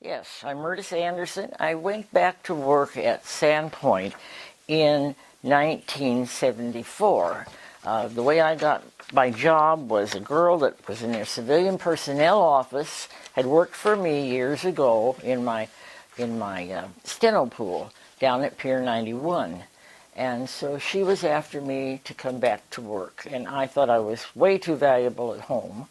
Yes, I'm Mertice Anderson. I went back to work at Sandpoint in 1974. The way I got my job was a girl that was in their civilian personnel office, had worked for me years ago in my steno pool down at Pier 91. And so she was after me to come back to work, and I thought I was way too valuable at home.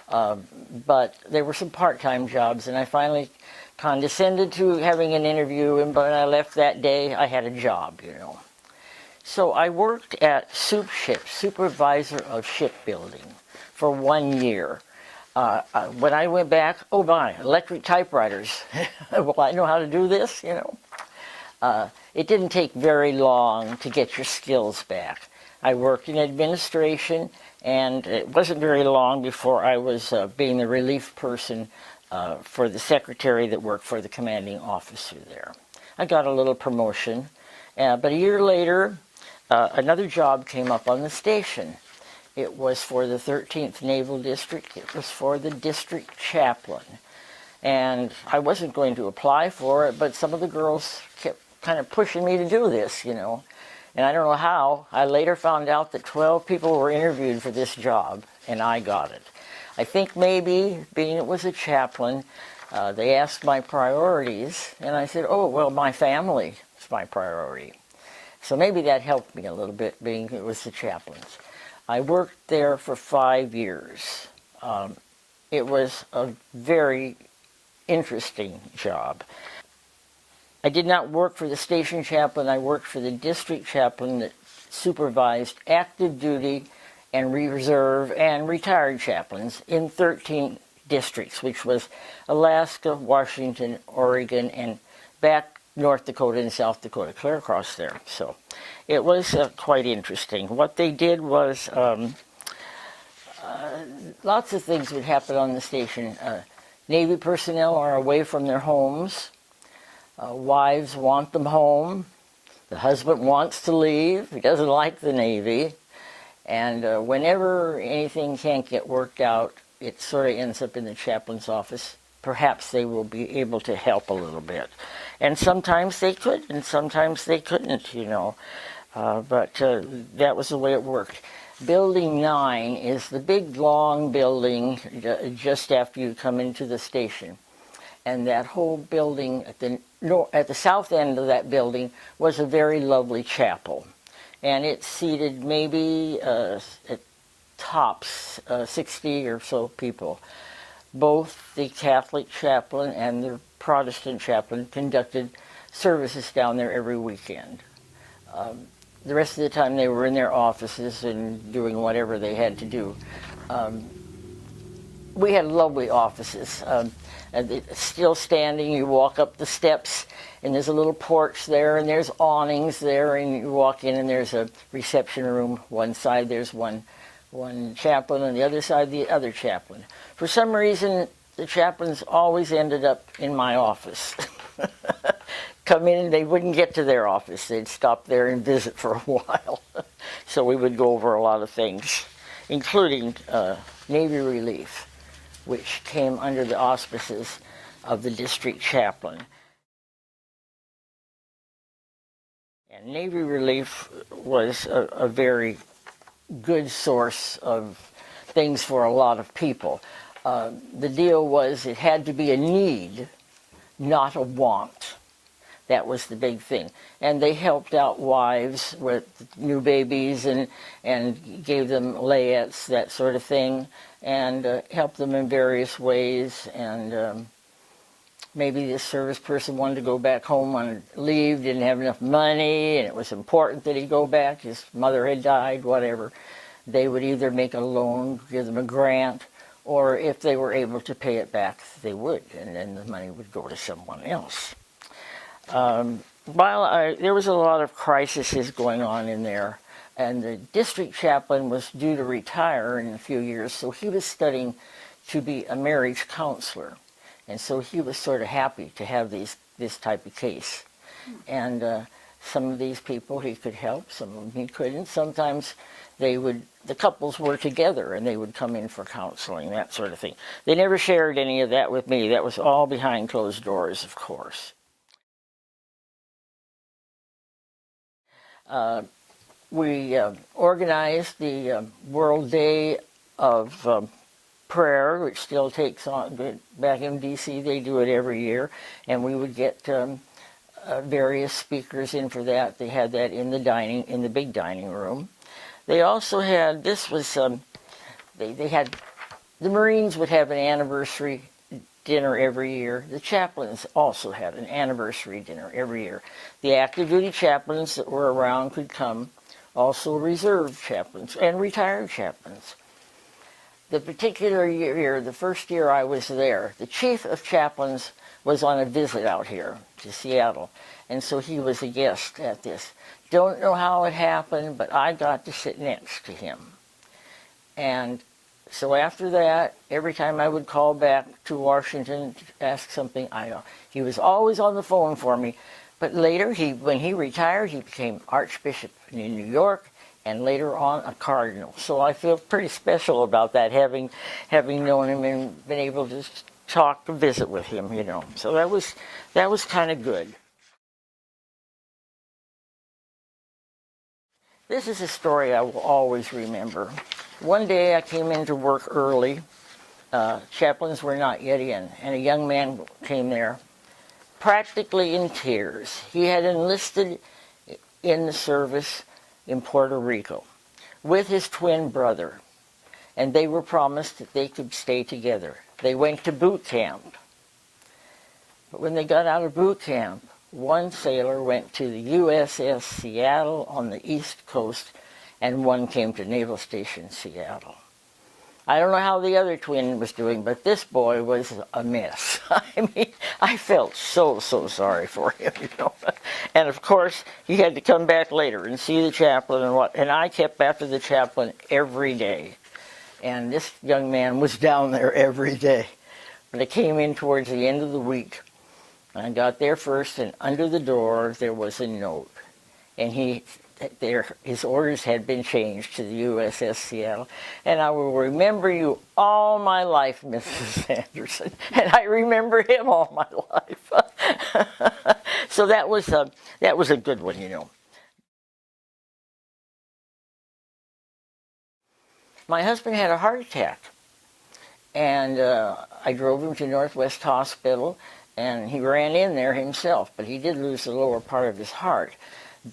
But there were some part-time jobs, and I finally condescended to having an interview, and when I left that day, I had a job, So I worked at Soup Ship, supervisor of shipbuilding, for 1 year. When I went back, oh my, electric typewriters. Well, I know how to do this, It didn't take very long to get your skills back. I worked in administration, and it wasn't very long before I was being the relief person for the secretary that worked for the commanding officer there. I got a little promotion, but a year later, another job came up on the station. It was for the 13th Naval District. It was for the district chaplain. And I wasn't going to apply for it, but some of the girls kept kind of pushing me to do this, And I don't know how. I later found out that 12 people were interviewed for this job, and I got it. I think maybe, being it was a chaplain, they asked my priorities, and I said, oh, well, my family is my priority. So maybe that helped me a little bit, being it was the chaplains. I worked there for 5 years. It was a very interesting job. I did not work for the station chaplain. I worked for the district chaplain that supervised active duty and reserve and retired chaplains in 13 districts, which was Alaska, Washington, Oregon, and back North Dakota and South Dakota, clear across there. So it was quite interesting. What they did was lots of things would happen on the station. Navy personnel are away from their homes. Wives want them home. The husband wants to leave. He doesn't like the Navy. And whenever anything can't get worked out, it sort of ends up in the chaplain's office. Perhaps they will be able to help a little bit. And sometimes they could, and sometimes they couldn't, But that was the way it worked. Building 9 is the big, long building just after you come into the station. And that whole building at the south end of that building was a very lovely chapel. And it seated maybe at tops 60 or so people. Both the Catholic chaplain and the Protestant chaplain conducted services down there every weekend. The rest of the time they were in their offices and doing whatever they had to do. We had lovely offices. And it's still standing. You walk up the steps, and there's a little porch there, and there's awnings there, and you walk in, and there's a reception room. One side there's one chaplain, and the other side the other chaplain. For some reason, the chaplains always ended up in my office. Come in, and they wouldn't get to their office. They'd stop there and visit for a while. So we would go over a lot of things, including Navy relief, which came under the auspices of the district chaplain. And Navy relief was a very good source of things for a lot of people. The deal was it had to be a need, not a want. That was the big thing. And they helped out wives with new babies and gave them layettes, that sort of thing, and helped them in various ways. And maybe this service person wanted to go back home on leave, didn't have enough money, and it was important that he go back. His mother had died, whatever. They would either make a loan, give them a grant, or if they were able to pay it back, they would, and then the money would go to someone else. There was a lot of crises going on in there, and the district chaplain was due to retire in a few years, so he was studying to be a marriage counselor, and so he was sort of happy to have this type of case. And Some of these people he could help, some of them he couldn't. Sometimes the couples were together and they would come in for counseling, that sort of thing. They never shared any of that with me. That was all behind closed doors, of course. We organized the World Day of Prayer, which still takes on, back in D.C. they do it every year, and we would get various speakers in for that. They had that in the big dining room. They also had, they had, the Marines would have an anniversary dinner every year. The chaplains also had an anniversary dinner every year. The active duty chaplains that were around could come, also reserve chaplains and retired chaplains. The particular year, the first year I was there, the chief of chaplains was on a visit out here to Seattle, and so he was a guest at this. Don't know how it happened, but I got to sit next to him. And so after that, every time I would call back to Washington to ask something, he was always on the phone for me. But later, when he retired, he became Archbishop in New York, and later on a cardinal. So I feel pretty special about that, having known him and been able to talk, visit with him, you know. So that was kind of good. This is a story I will always remember. One day I came into work early. Chaplains were not yet in, and a young man came there, practically in tears. He had enlisted in the service in Puerto Rico with his twin brother, and they were promised that they could stay together. They went to boot camp. But when they got out of boot camp, one sailor went to the USS Seattle on the East Coast, and one came to Naval Station Seattle. I don't know how the other twin was doing, but this boy was a mess. I mean, I felt so sorry for him, you know. And of course, he had to come back later and see the chaplain and I kept after the chaplain every day. And this young man was down there every day. But I came in towards the end of the week. I got there first, and under the door there was a note. And his orders had been changed to the USS Seattle. And I will remember you all my life, Mrs. Anderson. And I remember him all my life. So that was a good one, you know. My husband had a heart attack. And I drove him to Northwest Hospital, and he ran in there himself, but he did lose the lower part of his heart.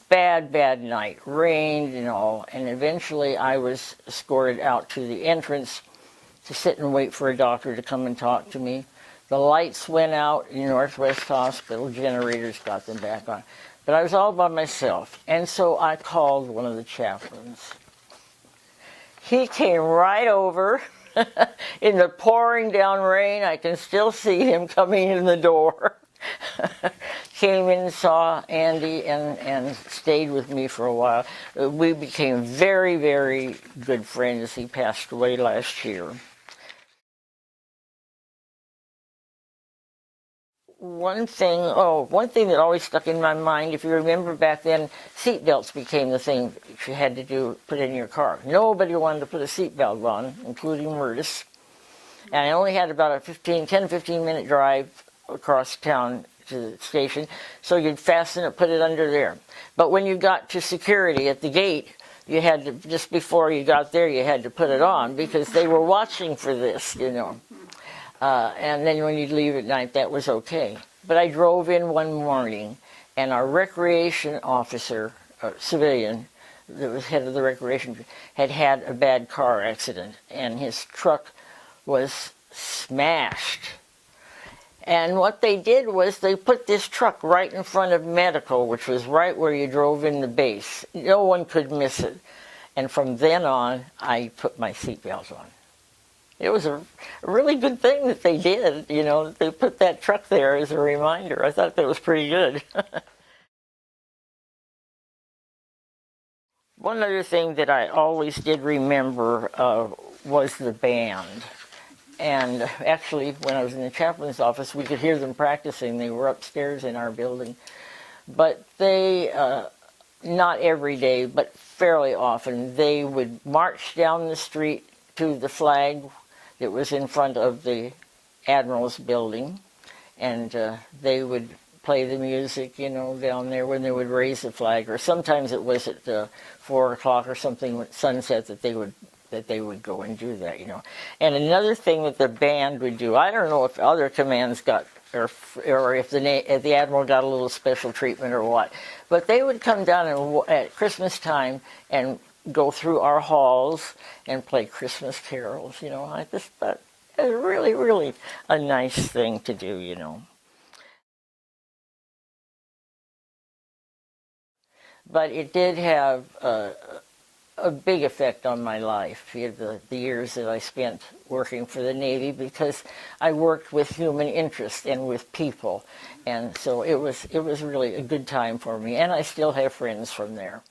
Bad night, rained and all, and eventually I was escorted out to the entrance to sit and wait for a doctor to come and talk to me. The lights went out in Northwest Hospital, generators got them back on, but I was all by myself, and so I called one of the chaplains. He came right over. In the pouring down rain, I can still see him coming in the door. Came in, saw Andy, and stayed with me for a while. We became very good friends. He passed away last year. One thing that always stuck in my mind, if you remember back then, seat belts became the thing that you had to put in your car. Nobody wanted to put a seat belt on, including Mertice. And I only had about a 10-15 minute drive across town to the station, so you'd fasten it, put it under there. But when you got to security at the gate, you had to, just before you got there, you had to put it on because they were watching for this, you know. And then when you'd leave at night, that was okay. But I drove in one morning, and our recreation officer, civilian, that was head of the recreation, had a bad car accident, and his truck was smashed. And what they did was they put this truck right in front of medical, which was right where you drove in the base. No one could miss it. And from then on, I put my seatbelt on. It was a really good thing that they did, you know, they put that truck there as a reminder. I thought that was pretty good. One other thing that I always did remember was the band. And actually, when I was in the chaplain's office, we could hear them practicing. They were upstairs in our building. But they, not every day, but fairly often, they would march down the street to the flag that was in front of the Admiral's building, and they would play the music, down there when they would raise the flag, or sometimes it was at 4 o'clock or something at sunset that they would go and do that, And another thing that the band would do, I don't know if other commands got, or if the Admiral got a little special treatment or what, but they would come down at Christmas time and go through our halls and play Christmas carols, I just thought it was really, really a nice thing to do. But it did have a big effect on my life, the years that I spent working for the Navy, because I worked with human interest and with people, and so it was really a good time for me, and I still have friends from there.